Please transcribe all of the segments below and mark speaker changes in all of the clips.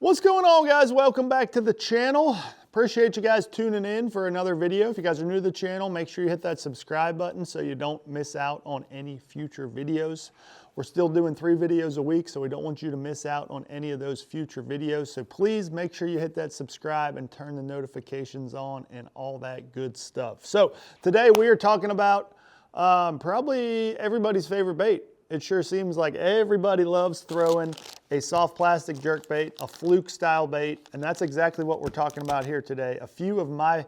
Speaker 1: What's going on, guys? Welcome back to the channel. Appreciate you guys tuning in for another video. If you guys are new to the channel, make sure you hit that subscribe button so you don't miss out on any future videos. We're still doing 3 videos a week, so we don't want you to miss out on any of those future videos. So please make sure you hit that subscribe and turn the notifications on and all that good stuff. So today we are talking about probably everybody's favorite bait. It sure seems like everybody loves throwing a soft plastic jerk bait, a fluke style bait, and that's exactly what we're talking about here today. A few of my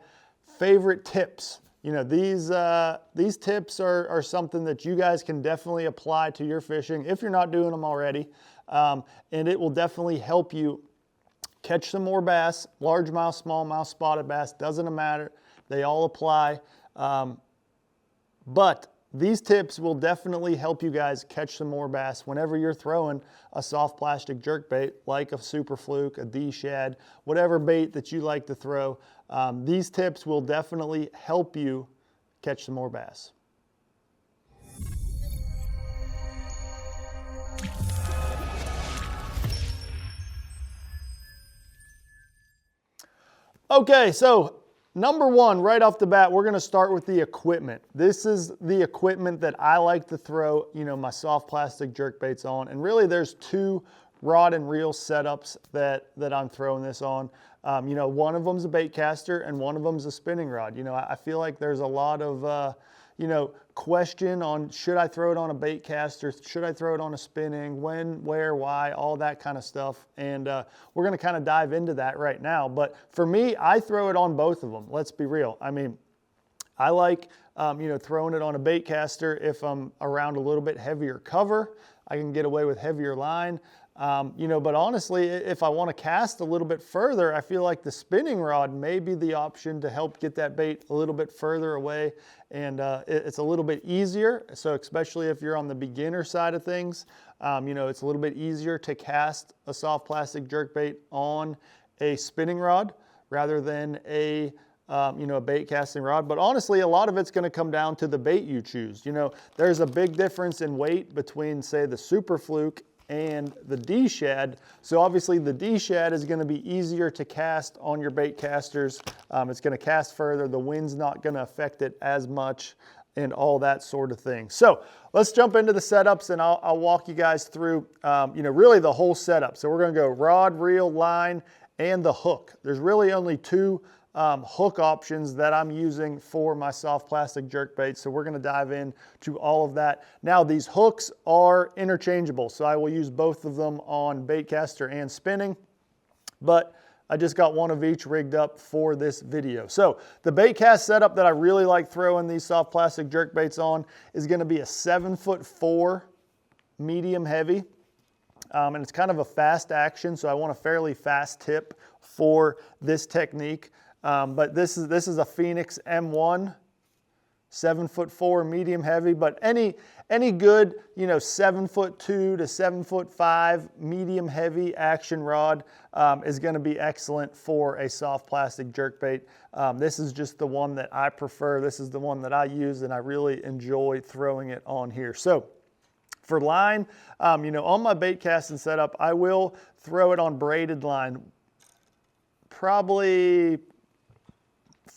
Speaker 1: favorite tips. You know, these tips are something that you guys can definitely apply to your fishing if you're not doing them already, and it will definitely help you catch some more bass. Largemouth, smallmouth, spotted bass, doesn't matter. They all apply, but these tips will definitely help you guys catch some more bass whenever you're throwing a soft plastic jerk bait like a super fluke, a D-shad, whatever bait that you like to throw. These tips will definitely help you catch some more bass. Okay, so number one, right off the bat, we're gonna start with the equipment. This is the equipment that I like to throw, you know, my soft plastic jerk baits on. And really there's 2 rod and reel setups that I'm throwing this on. You know, one of them's a bait caster and one of them's a spinning rod. You know, I feel like there's a lot of, you know, question on should I throw it on a bait caster, should I throw it on a spinning, when, where, why, all that kind of stuff. And we're gonna kind of dive into that right now. But for me, I throw it on both of them. Let's be real. I mean, I like, you know, throwing it on a bait caster if I'm around a little bit heavier cover. I can get away with heavier line. You know, but honestly, if I want to cast a little bit further, I feel like the spinning rod may be the option to help get that bait a little bit further away, and it's a little bit easier. So especially if you're on the beginner side of things, you know, it's a little bit easier to cast a soft plastic jerk bait on a spinning rod rather than a you know, a bait casting rod. But honestly, a lot of it's going to come down to the bait you choose. You know, there's a big difference in weight between, say, the super fluke and the D-shad. So obviously the D-shad is going to be easier to cast on your bait casters. It's going to cast further. The wind's not going to affect it as much and all that sort of thing. So let's jump into the setups and I'll walk you guys through, you know, really the whole setup. So we're going to go rod, reel, line, and the hook. There's really only 2 hook options that I'm using for my soft plastic jerk bait. So we're going to dive into all of that. Now these hooks are interchangeable, so I will use both of them on bait caster and spinning, but I just got one of each rigged up for this video. So the bait cast setup that I really like throwing these soft plastic jerk baits on is going to be a 7'4" medium heavy. And it's kind of a fast action, so I want a fairly fast tip for this technique. But this is a Phoenix M1, 7'4" medium heavy, but any good, you know, 7'2" to 7'5" medium heavy action rod is going to be excellent for a soft plastic jerk bait. This is just the one that I prefer. This is the one that I use and I really enjoy throwing it on here. So for line, you know, on my bait casting setup, I will throw it on braided line probably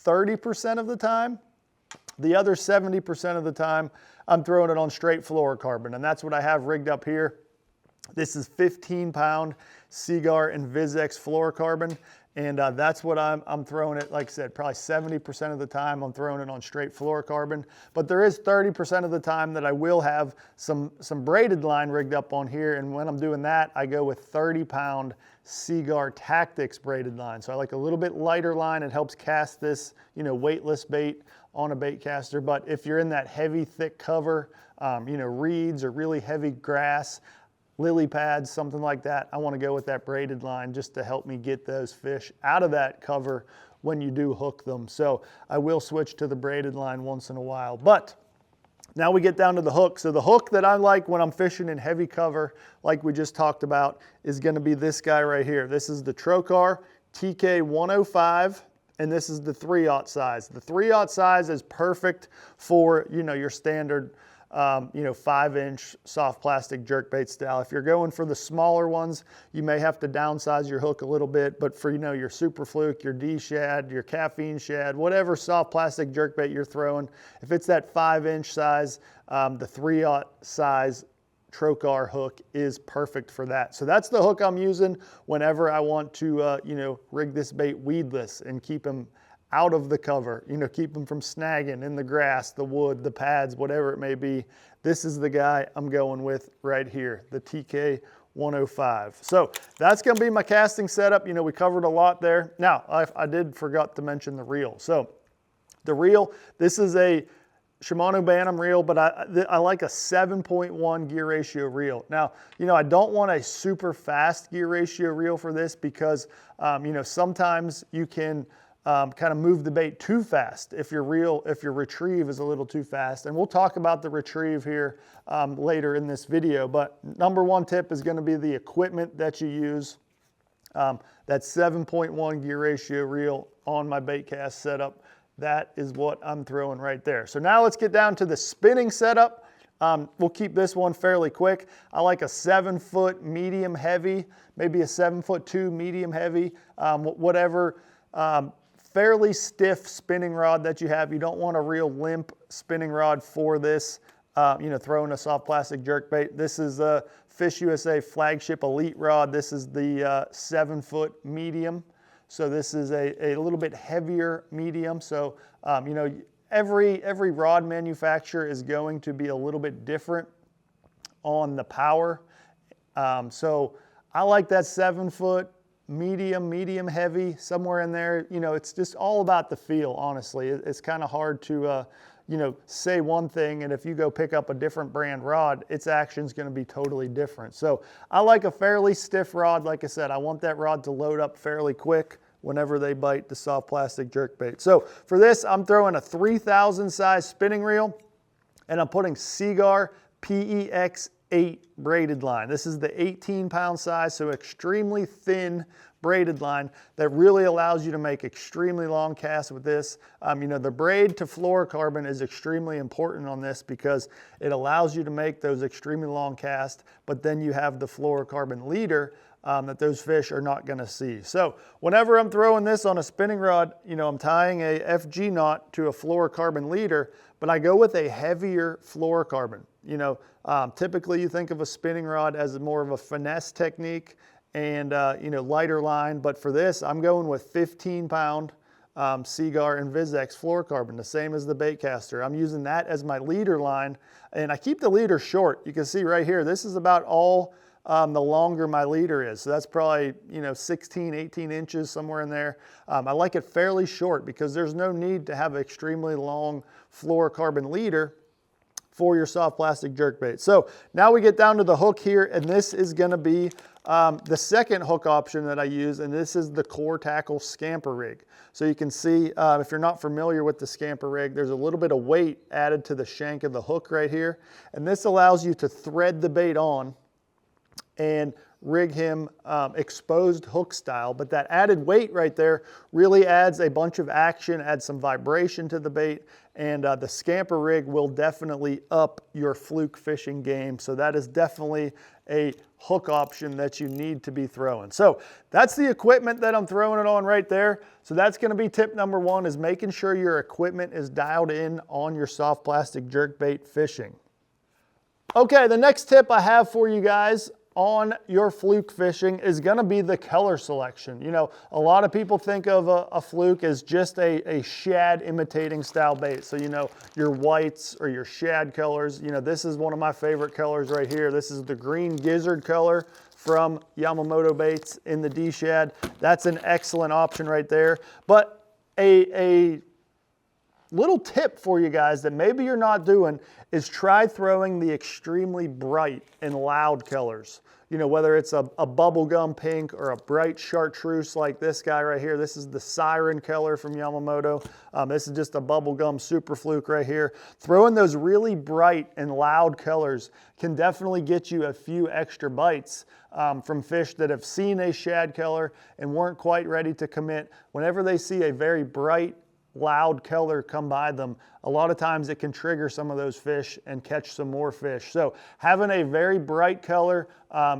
Speaker 1: 30% of the time. The other 70% of the time, I'm throwing it on straight fluorocarbon, and that's what I have rigged up here. This is 15-pound Seaguar and VizX fluorocarbon, and that's what I'm throwing it. Like I said, probably 70% of the time I'm throwing it on straight fluorocarbon, but there is 30% of the time that I will have some braided line rigged up on here, and when I'm doing that, I go with 30-pound Seaguar Tactics braided line. So I like a little bit lighter line. It helps cast this, you know, weightless bait on a bait caster. But if you're in that heavy, thick cover, you know, reeds or really heavy grass, lily pads, something like that, I want to go with that braided line just to help me get those fish out of that cover when you do hook them. So I will switch to the braided line once in a while. But now we get down to the hook. So the hook that I like when I'm fishing in heavy cover, like we just talked about, is going to be this guy right here. This is the Trocar TK105, and this is the 3/0 size. The 3/0 size is perfect for, you know, your standard 5-inch soft plastic jerkbait style. If you're going for the smaller ones, you may have to downsize your hook a little bit, but for, your super fluke, your D shad, your caffeine shad, whatever soft plastic jerkbait you're throwing, if it's that 5-inch size, the 3/0 size trocar hook is perfect for that. So that's the hook I'm using whenever I want to, rig this bait weedless and keep him out of the cover, keep them from snagging in the grass, the wood, the pads, whatever it may be. This is the guy I'm going with right here, the TK 105. So that's going to be my casting setup. We covered a lot there. Now, I did forgot to mention the reel. So the reel, this is a Shimano Bantam reel, but I like a 7.1 gear ratio reel. Now, I don't want a super fast gear ratio reel for this because, sometimes you can kind of move the bait too fast if your retrieve is a little too fast. And we'll talk about the retrieve here later in this video. But number one tip is going to be the equipment that you use. That 7.1 gear ratio reel on my bait cast setup. That is what I'm throwing right there. So now let's get down to the spinning setup. We'll keep this one fairly quick. I like a 7-foot medium heavy, maybe a 7'2" medium heavy, whatever. Fairly stiff spinning rod that you have. You don't want a real limp spinning rod for this, throwing a soft plastic jerkbait. This is a Fish USA flagship elite rod. This is the 7-foot medium. So this is a little bit heavier medium. So, every rod manufacturer is going to be a little bit different on the power. So I like that 7-foot medium heavy, somewhere in there. It's just all about the feel, honestly. It's kind of hard to, say one thing, and if you go pick up a different brand rod, its action's going to be totally different. So I like a fairly stiff rod. Like I said, I want that rod to load up fairly quick whenever they bite the soft plastic jerkbait. So for this, I'm throwing a 3,000 size spinning reel, and I'm putting Seaguar PEX 8 braided line. This is the 18-pound size, so extremely thin braided line that really allows you to make extremely long casts with this. The braid to fluorocarbon is extremely important on this because it allows you to make those extremely long casts, but then you have the fluorocarbon leader that those fish are not going to see. So whenever I'm throwing this on a spinning rod, I'm tying a FG knot to a fluorocarbon leader, but I go with a heavier fluorocarbon. Typically you think of a spinning rod as more of a finesse technique and lighter line, but for this I'm going with 15-pound Seaguar and Vizex fluorocarbon, the same as the Baitcaster. I'm using that as my leader line, and I keep the leader short. You can see right here, this is about all the longer my leader is. So that's probably 16, 18 inches, somewhere in there. I like it fairly short because there's no need to have an extremely long fluorocarbon leader for your soft plastic jerkbait. So now we get down to the hook here, and this is going to be the second hook option that I use, and this is the Core Tackle Scamper Rig. So you can see, if you're not familiar with the Scamper Rig, there's a little bit of weight added to the shank of the hook right here, and this allows you to thread the bait on and rig him exposed hook style. But that added weight right there really adds a bunch of action, adds some vibration to the bait, and the Scamper Rig will definitely up your fluke fishing game. So that is definitely a hook option that you need to be throwing. So that's the equipment that I'm throwing it on right there. So that's going to be tip number one, is making sure your equipment is dialed in on your soft plastic jerkbait fishing. Okay, the next tip I have for you guys on your fluke fishing is going to be the color selection. A lot of people think of a fluke as just a shad imitating style bait. So, your whites or your shad colors. This is one of my favorite colors right here. This is the green gizzard color from Yamamoto Baits in the D shad. That's an excellent option right there. But a little tip for you guys that maybe you're not doing is try throwing the extremely bright and loud colors. Whether it's a bubblegum pink or a bright chartreuse like this guy right here. This is the Siren color from Yamamoto. This is just a bubblegum super fluke right here. Throwing those really bright and loud colors can definitely get you a few extra bites from fish that have seen a shad color and weren't quite ready to commit. Whenever they see a very bright loud color come by them, a lot of times it can trigger some of those fish and catch some more fish. So having a very bright color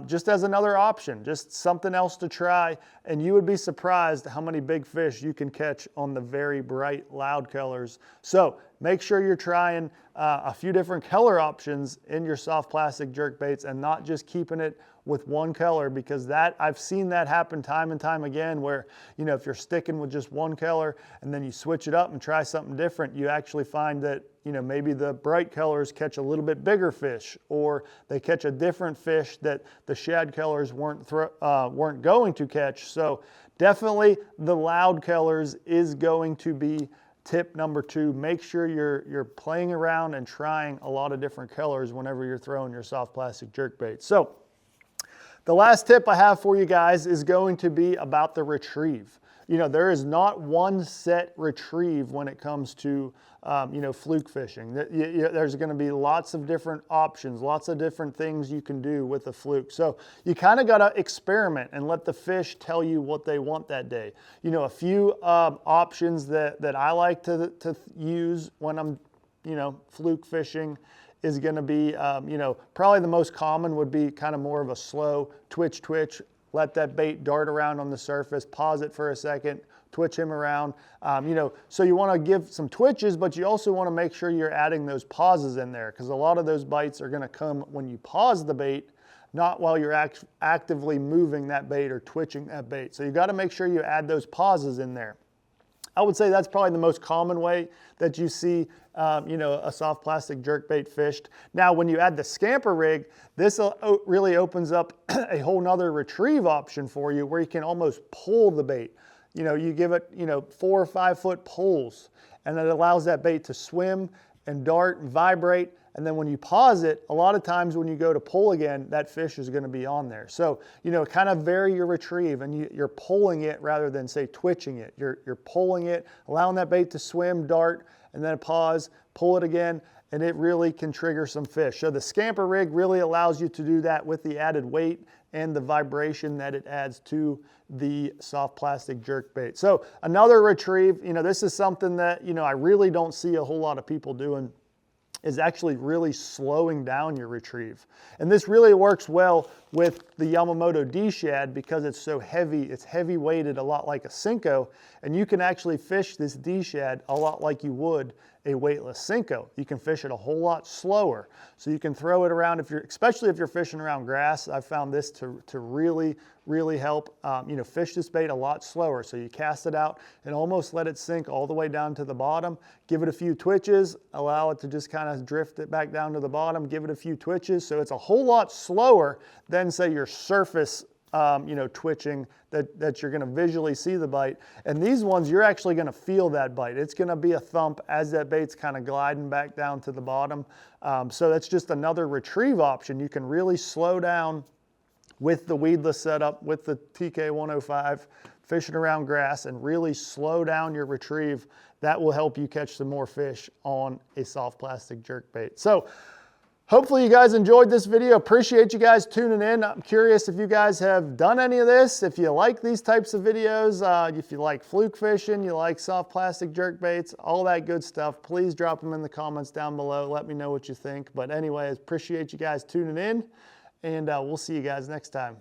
Speaker 1: just as another option, just something else to try, and you would be surprised how many big fish you can catch on the very bright, loud colors. So make sure you're trying a few different color options in your soft plastic jerk baits and not just keeping it with one color, because I've seen that happen time and time again where, you know, if you're sticking with just one color and then you switch it up and try something different, you actually find that, you know, maybe the bright colors catch a little bit bigger fish, or they catch a different fish that the shad colors weren't going to catch. So definitely the loud colors is going to be tip number 2. Make sure you're playing around and trying a lot of different colors whenever you're throwing your soft plastic jerk bait. So the last tip I have for you guys is going to be about the retrieve. You know, there is not one set retrieve when it comes to, you know, fluke fishing. There's going to be lots of different options, lots of different things you can do with a fluke. So you kind of got to experiment and let the fish tell you what they want that day. You know, a few options that I like to use when I'm, you know, fluke fishing is going to be, you know, probably the most common would be kind of more of a slow twitch, let that bait dart around on the surface, pause it for a second, twitch him around. You know, so you want to give some twitches, but you also want to make sure you're adding those pauses in there, because a lot of those bites are going to come when you pause the bait, not while you're actively moving that bait or twitching that bait. So you got to make sure you add those pauses in there. I would say that's probably the most common way that you see, you know, a soft plastic jerkbait fished. Now, when you add the scamper rig, this really opens up a whole nother retrieve option for you, where you can almost pull the bait. You know, you give it, you know, 4 or 5 foot pulls, and it allows that bait to swim and dart and vibrate. And then when you pause it, a lot of times when you go to pull again, that fish is going to be on there. So, you know, kind of vary your retrieve, and you're pulling it rather than, say, twitching it. You're pulling it, allowing that bait to swim, dart, and then pause, pull it again, and it really can trigger some fish. So the scamper rig really allows you to do that with the added weight and the vibration that it adds to the soft plastic jerk bait. So another retrieve, you know, this is something that, you know, I really don't see a whole lot of people doing, is actually really slowing down your retrieve. And this really works well with the Yamamoto D-shad because it's so heavy. It's heavy weighted, a lot like a Senko, and you can actually fish this D-shad a lot like you would a weightless Senko. You can fish it a whole lot slower. So you can throw it around, especially if you're fishing around grass. I've found this to really, really help, you know, fish this bait a lot slower. So you cast it out and almost let it sink all the way down to the bottom. Give it a few twitches, allow it to just kind of drift it back down to the bottom, give it a few twitches. So it's a whole lot slower than, say, your surface you know, twitching that you're going to visually see the bite. And these ones, you're actually going to feel that bite. It's going to be a thump as that bait's kind of gliding back down to the bottom. So that's just another retrieve option. You can really slow down with the weedless setup, with the TK105, fishing around grass, and really slow down your retrieve. That will help you catch some more fish on a soft plastic jerkbait. So hopefully you guys enjoyed this video. Appreciate you guys tuning in. I'm curious if you guys have done any of this, if you like these types of videos, if you like fluke fishing, you like soft plastic jerkbaits, all that good stuff, please drop them in the comments down below. Let me know what you think. But anyways, appreciate you guys tuning in, and we'll see you guys next time.